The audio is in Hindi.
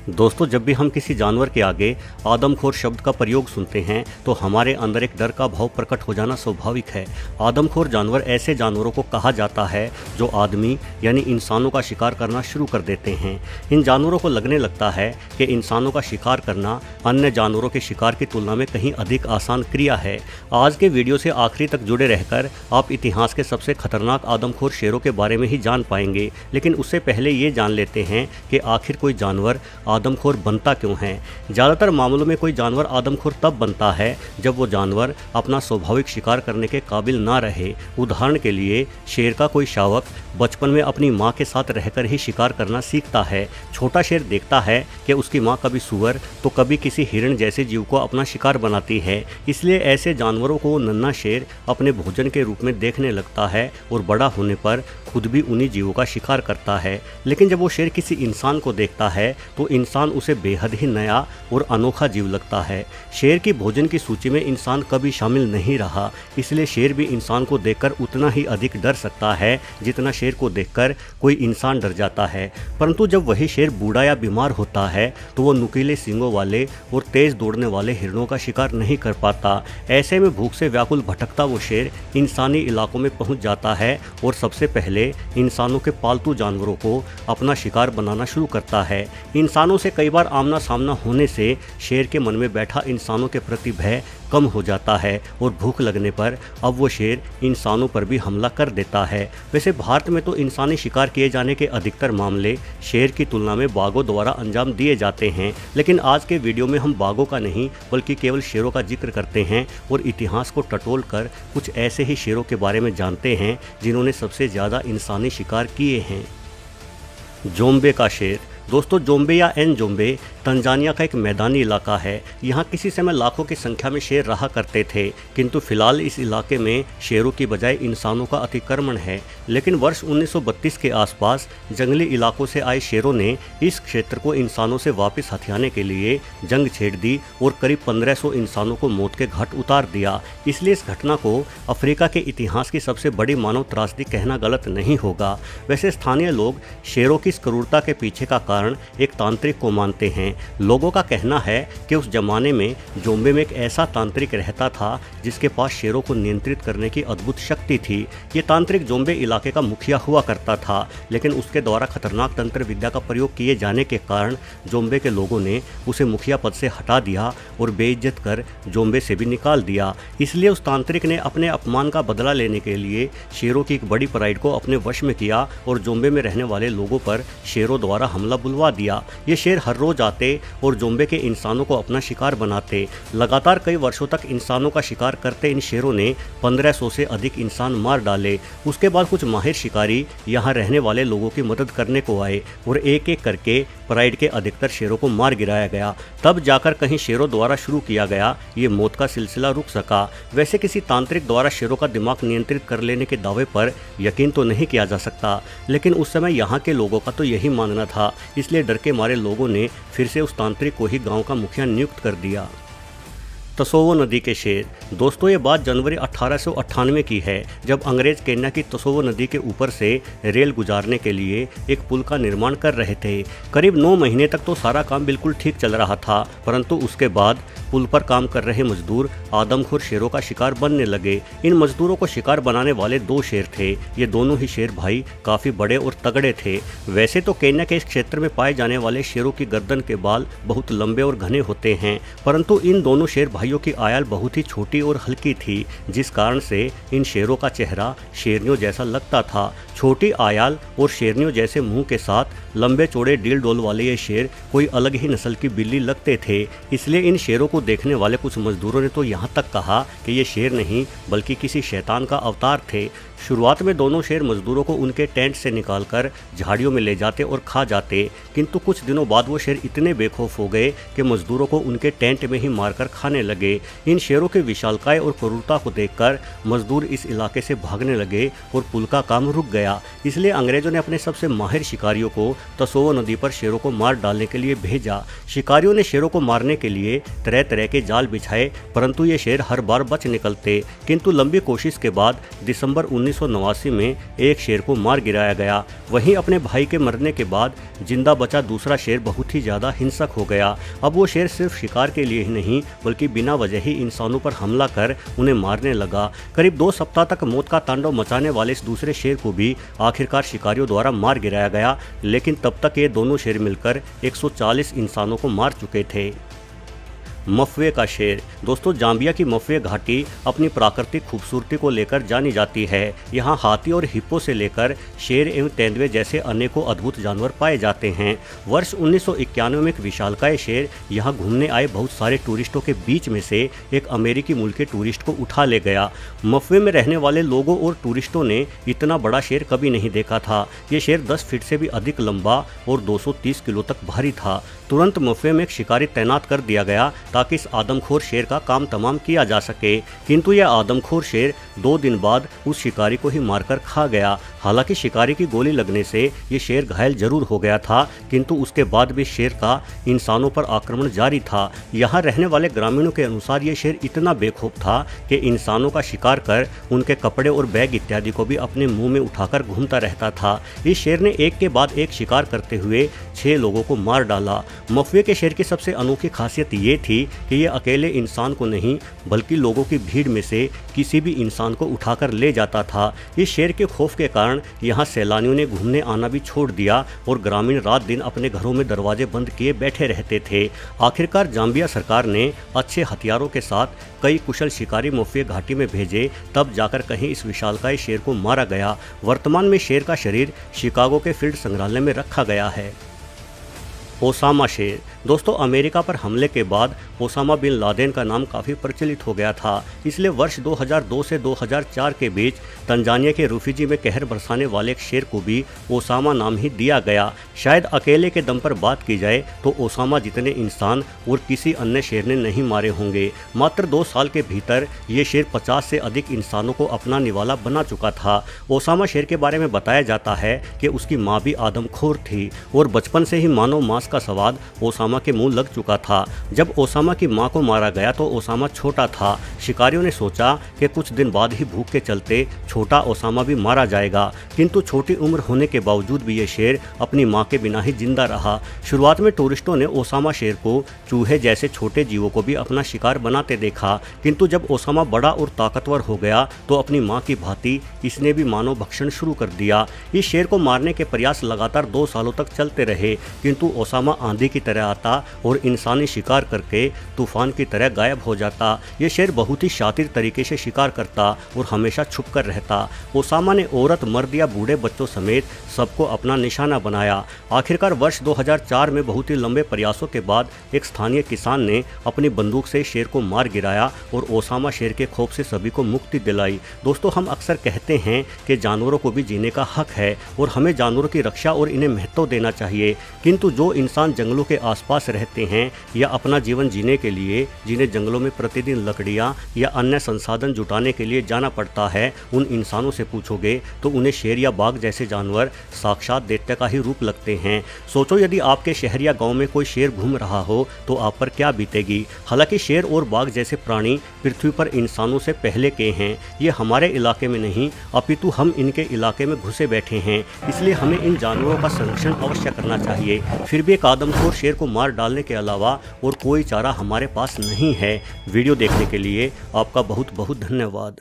दोस्तों, जब भी हम किसी जानवर के आगे आदमखोर शब्द का प्रयोग सुनते हैं तो हमारे अंदर एक डर का भाव प्रकट हो जाना स्वाभाविक है। आदमखोर जानवर ऐसे जानवरों को कहा जाता है जो आदमी यानी इंसानों का शिकार करना शुरू कर देते हैं। इन जानवरों को लगने लगता है कि इंसानों का शिकार करना अन्य जानवरों के शिकार की तुलना में कहीं अधिक आसान क्रिया है। आज के वीडियो से आखिरी तक जुड़े रहकर आप इतिहास के सबसे खतरनाक आदमखोर शेरों के बारे में ही जान पाएंगे, लेकिन उससे पहले ये जान लेते हैं कि आखिर कोई जानवर आदमखोर बनता क्यों है। ज़्यादातर मामलों में कोई जानवर आदमखोर तब बनता है जब वो जानवर अपना स्वाभाविक शिकार करने के काबिल ना रहे। उदाहरण के लिए शेर का कोई शावक बचपन में अपनी माँ के साथ रहकर ही शिकार करना सीखता है। छोटा शेर देखता है कि उसकी माँ कभी सूअर तो कभी किसी हिरण जैसे जीव को अपना शिकार बनाती है, इसलिए ऐसे जानवरों को नन्हा शेर अपने भोजन के रूप में देखने लगता है और बड़ा होने पर खुद भी उन्हीं जीवों का शिकार करता है। लेकिन जब वो शेर किसी इंसान को देखता है तो इंसान उसे बेहद ही नया और अनोखा जीव लगता है। शेर की भोजन की सूची में इंसान कभी शामिल नहीं रहा, इसलिए शेर भी इंसान को देखकर उतना ही अधिक डर सकता है जितना शेर को देखकर कोई इंसान डर जाता है। परंतु जब वही शेर बूढ़ा या बीमार होता है तो वो नुकीले सींगों वाले और तेज दौड़ने वाले हिरणों का शिकार नहीं कर पाता। ऐसे में भूख से व्याकुल भटकता वो शेर इंसानी इलाकों में पहुंच जाता है और सबसे पहले इंसानों के पालतू जानवरों को अपना शिकार बनाना शुरू करता है। इंसानों से कई बार आमना सामना होने से शेर के मन में बैठा इंसानों के प्रति भय कम हो जाता है और भूख लगने पर अब वो शेर इंसानों पर भी हमला कर देता है। वैसे भारत में तो इंसानी शिकार किए जाने के अधिकतर मामले शेर की तुलना में बाघों द्वारा अंजाम दिए जाते हैं, लेकिन आज के वीडियो में हम बाघों का नहीं बल्कि केवल शेरों का जिक्र करते हैं और इतिहास को टटोल कर कुछ ऐसे ही शेरों के बारे में जानते हैं जिन्होंने सबसे ज़्यादा इंसानी शिकार किए हैं। जोम्बे का शेर। दोस्तों, जोम्बे या एनजोम्बे तंजानिया का एक मैदानी इलाका है। यहाँ किसी समय लाखों की संख्या में शेर रहा करते थे, किंतु फिलहाल इस इलाके में शेरों की बजाय इंसानों का अतिक्रमण है। लेकिन वर्ष 1932 के आसपास जंगली इलाकों से आए शेरों ने इस क्षेत्र को इंसानों से वापस हथियाने के लिए जंग छेड़ दी और करीब 1500 इंसानों को मौत के घाट उतार दिया। इसलिए इस घटना को अफ्रीका के इतिहास की सबसे बड़ी मानव त्रासदी कहना गलत नहीं होगा। वैसे स्थानीय लोग शेरों की इस क्रूरता के पीछे का कारण एक तांत्रिक को मानते हैं। लोगों का कहना है कि उस जमाने में जोम्बे में एक ऐसा तांत्रिक रहता था जिसके पास शेरों को नियंत्रित करने की अद्भुत शक्ति थी। ये तांत्रिक जोम्बे इलाके का मुखिया हुआ करता था, लेकिन उसके द्वारा खतरनाक तंत्र विद्या का प्रयोग किए जाने के कारण जोम्बे के लोगों ने उसे मुखिया पद से हटा दिया और बेइज्जत कर जोम्बे से भी निकाल दिया। इसलिए उस तांत्रिक ने अपने अपमान का बदला लेने के लिए शेरों की एक बड़ी पराइड को अपने वश में किया और जोम्बे में रहने वाले लोगों पर शेरों द्वारा हमला बुलवा दिया। ये शेर हर रोज आते और जोम्बे के इंसानों को अपना शिकार बनाते। लगातार कई वर्षों तक इंसानों का शिकार करते इन शेरों ने 1500 से अधिक इंसान मार डाले। उसके बाद कुछ माहिर शिकारी यहाँ रहने वाले लोगों की मदद करने को आए और एक एक करके प्राइड के अधिकतर शेरों को मार गिराया गया। तब जाकर कहीं शेरों द्वारा शुरू किया गया ये मौत का सिलसिला रुक सका। वैसे किसी तांत्रिक द्वारा शेरों का दिमाग नियंत्रित कर लेने के दावे पर यकीन तो नहीं किया जा सकता, लेकिन उस समय यहाँ के लोगों का तो यही मानना था। इसलिए डर के मारे लोगों ने फिर से उस तांत्रिक को ही गांव का मुखिया नियुक्त कर दिया। तसोवो नदी के शेर। दोस्तों, ये बात जनवरी 1898 की है, जब अंग्रेज केन्या की तसोवो नदी के ऊपर से रेल गुजारने के लिए एक पुल का निर्माण कर रहे थे। करीब 9 महीने तक तो सारा काम बिल्कुल ठीक चल रहा था, परंतु उसके बाद पुल पर काम कर रहे मजदूर आदमखोर शेरों का शिकार बनने लगे। इन मजदूरों को शिकार बनाने वाले 2 शेर थे। ये दोनों ही शेर भाई काफ़ी बड़े और तगड़े थे। वैसे तो केन्या के इस क्षेत्र में पाए जाने वाले शेरों की गर्दन के बाल बहुत लंबे और घने होते हैं, परंतु इन दोनों शेर भाइयों की आयल बहुत ही छोटी और हल्की थी, जिस कारण से इन शेरों का चेहरा शेरनियों जैसा लगता था। छोटी आयल और शेरनियों जैसे मुंह के साथ लंबे चौड़े डील डोल वाले ये शेर कोई अलग ही नस्ल की बिल्ली लगते थे। इसलिए इन शेरों को देखने वाले कुछ मजदूरों ने तो यहाँ तक कहा कि ये शेर नहीं बल्कि किसी शैतान का अवतार थे। शुरुआत में दोनों शेर मजदूरों को उनके टेंट से निकालकर झाड़ियों में ले जाते और खा जाते, किंतु कुछ दिनों बाद वो शेर इतने बेखौफ हो गए कि मजदूरों को उनके टेंट में ही मारकर खाने लगे। इन शेरों के विशालकाय और क्रूरता को देखकर मजदूर इस इलाके से भागने लगे और पुल का काम रुक गया। इसलिए अंग्रेजों ने अपने सबसे माहिर शिकारियों को तसोवो नदी पर शेरों को मार डालने के लिए भेजा। शिकारियों ने शेरों को मारने के लिए तरह तरह के जाल बिछाए, परंतु ये शेर हर बार बच निकलते। किंतु लंबी कोशिश के बाद दिसंबर 1989 में एक शेर को मार गिराया गया। वहीं अपने भाई के मरने के बाद जिंदा बचा दूसरा शेर बहुत ही ज़्यादा हिंसक हो गया। अब वो शेर सिर्फ शिकार के लिए ही नहीं बल्कि बिना वजह ही इंसानों पर हमला कर उन्हें मारने लगा। करीब 2 सप्ताह तक मौत का तांडव मचाने वाले इस दूसरे शेर को भी आखिरकार शिकारियों द्वारा मार गिराया गया, लेकिन तब तक ये दोनों शेर मिलकर 140 इंसानों को मार चुके थे। मफवे का शेर। दोस्तों, जाम्बिया की मफवे घाटी अपनी प्राकृतिक खूबसूरती को लेकर जानी जाती है। यहाँ हाथी और हिप्पो से लेकर शेर एवं तेंदुए जैसे अनेकों अद्भुत जानवर पाए जाते हैं। वर्ष 1991 में एक विशालकाय शेर यहाँ घूमने आए बहुत सारे टूरिस्टों के बीच में से एक अमेरिकी मूल के टूरिस्ट को उठा ले गया। मफवे में रहने वाले लोगों और टूरिस्टों ने इतना बड़ा शेर कभी नहीं देखा था। ये शेर 10 फीट से भी अधिक लंबा और 230 किलो तक भारी था। तुरंत मफवे में एक शिकारी तैनात कर दिया गया ताकि इस आदमखोर शेर का काम तमाम किया जा सके, किंतु यह आदमखोर शेर 2 दिन बाद उस शिकारी को ही मारकर खा गया। हालांकि शिकारी की गोली लगने से ये शेर घायल जरूर हो गया था, किंतु उसके बाद भी शेर का इंसानों पर आक्रमण जारी था। यहाँ रहने वाले ग्रामीणों के अनुसार ये शेर इतना बेखौफ था कि इंसानों का शिकार कर उनके कपड़े और बैग इत्यादि को भी अपने मुंह में उठाकर घूमता रहता था। इस शेर ने एक के बाद एक शिकार करते हुए 6 लोगों को मार डाला। मफवे के शेर की सबसे अनोखी खासियत ये थी कि ये अकेले इंसान को नहीं बल्कि लोगों की भीड़ में से किसी भी इंसान को उठाकर ले जाता था। इस शेर के खौफ के कारण यहाँ सैलानियों ने घूमने आना भी छोड़ दिया और ग्रामीण रात दिन अपने घरों में दरवाजे बंद किए बैठे रहते थे। आखिरकार जाम्बिया सरकार ने अच्छे हथियारों के साथ कई कुशल शिकारी मफवे घाटी में भेजे, तब जाकर कहीं इस विशालकाय शेर को मारा गया। वर्तमान में शेर का शरीर शिकागो के फील्ड संग्रहालय में रखा गया है। ओसामा शेर। दोस्तों, अमेरिका पर हमले के बाद ओसामा बिन लादेन का नाम काफ़ी प्रचलित हो गया था। इसलिए वर्ष 2002 से 2004 के बीच तंजानिया के रुफिजी में कहर बरसाने वाले एक शेर को भी ओसामा नाम ही दिया गया। शायद अकेले के दम पर बात की जाए तो ओसामा जितने इंसान और किसी अन्य शेर ने नहीं मारे होंगे। मात्र 2 साल के भीतर ये शेर 50 से अधिक इंसानों को अपना निवाला बना चुका था। ओसामा शेर के बारे में बताया जाता है कि उसकी माँ भी आदमखोर थी और बचपन से ही मानव मांस का स्वाद ओसामा के मुंह लग चुका था। जब ओसामा की मां को मारा गया तो ओसामा छोटा था। शिकारियों ने सोचा कि कुछ दिन बाद ही भूख के चलते छोटा ओसामा भी मारा जाएगा, किंतु छोटी उम्र होने के बावजूद भी ये शेर अपनी मां के बिना ही जिंदा रहा। शुरुआत में टूरिस्टों ने ओसामा शेर को चूहे जैसे छोटे जीवों को भी अपना शिकार बनाते देखा, किंतु जब ओसामा बड़ा और ताकतवर हो गया तो अपनी मां की भांति इसने भी मानव भक्षण शुरू कर दिया। इस शेर को मारने के प्रयास लगातार 2 सालों तक चलते रहे, किंतु ओसामा आंधी की तरह आता और इंसानी शिकार करके तूफान की तरह गायब हो जाता। ये शेर बहुत ही शातिर तरीके से शिकार करता और हमेशा छुप कर रहता। ओसामा ने औरत, मर्द या बूढ़े बच्चों समेत सबको अपना निशाना बनाया। आखिरकार वर्ष 2004 में बहुत ही लंबे प्रयासों के बाद एक स्थानीय किसान ने अपनी बंदूक से शेर को मार गिराया और ओसामा शेर के खौफ से सभी को मुक्ति दिलाई। दोस्तों, हम अक्सर कहते हैं कि जानवरों को भी जीने का हक है और हमें जानवरों की रक्षा और इन्हें महत्व देना चाहिए, किंतु जो इंसान जंगलों के आसपास रहते हैं या अपना जीवन जीने के लिए जिन्हें जंगलों में प्रतिदिन लकड़ियां या अन्य संसाधन जुटाने के लिए जाना पड़ता है, उन इंसानों से पूछोगे तो उन्हें शेर या बाघ जैसे जानवर साक्षात दैत्य का ही रूप लगते हैं। सोचो, यदि आपके शहर या गांव में कोई शेर घूम रहा हो तो आप पर क्या बीतेगी। हालांकि शेर और बाघ जैसे प्राणी पृथ्वी पर इंसानों से पहले के हैं। ये हमारे इलाके में नहीं अपितु हम इनके इलाके में घुसे बैठे हैं, इसलिए हमें इन जानवरों का संरक्षण अवश्य करना चाहिए। फिर भी एक आदमखोर शेर को मार डालने के अलावा और कोई चारा हमारे पास नहीं है। वीडियो देखने के लिए आपका बहुत बहुत धन्यवाद।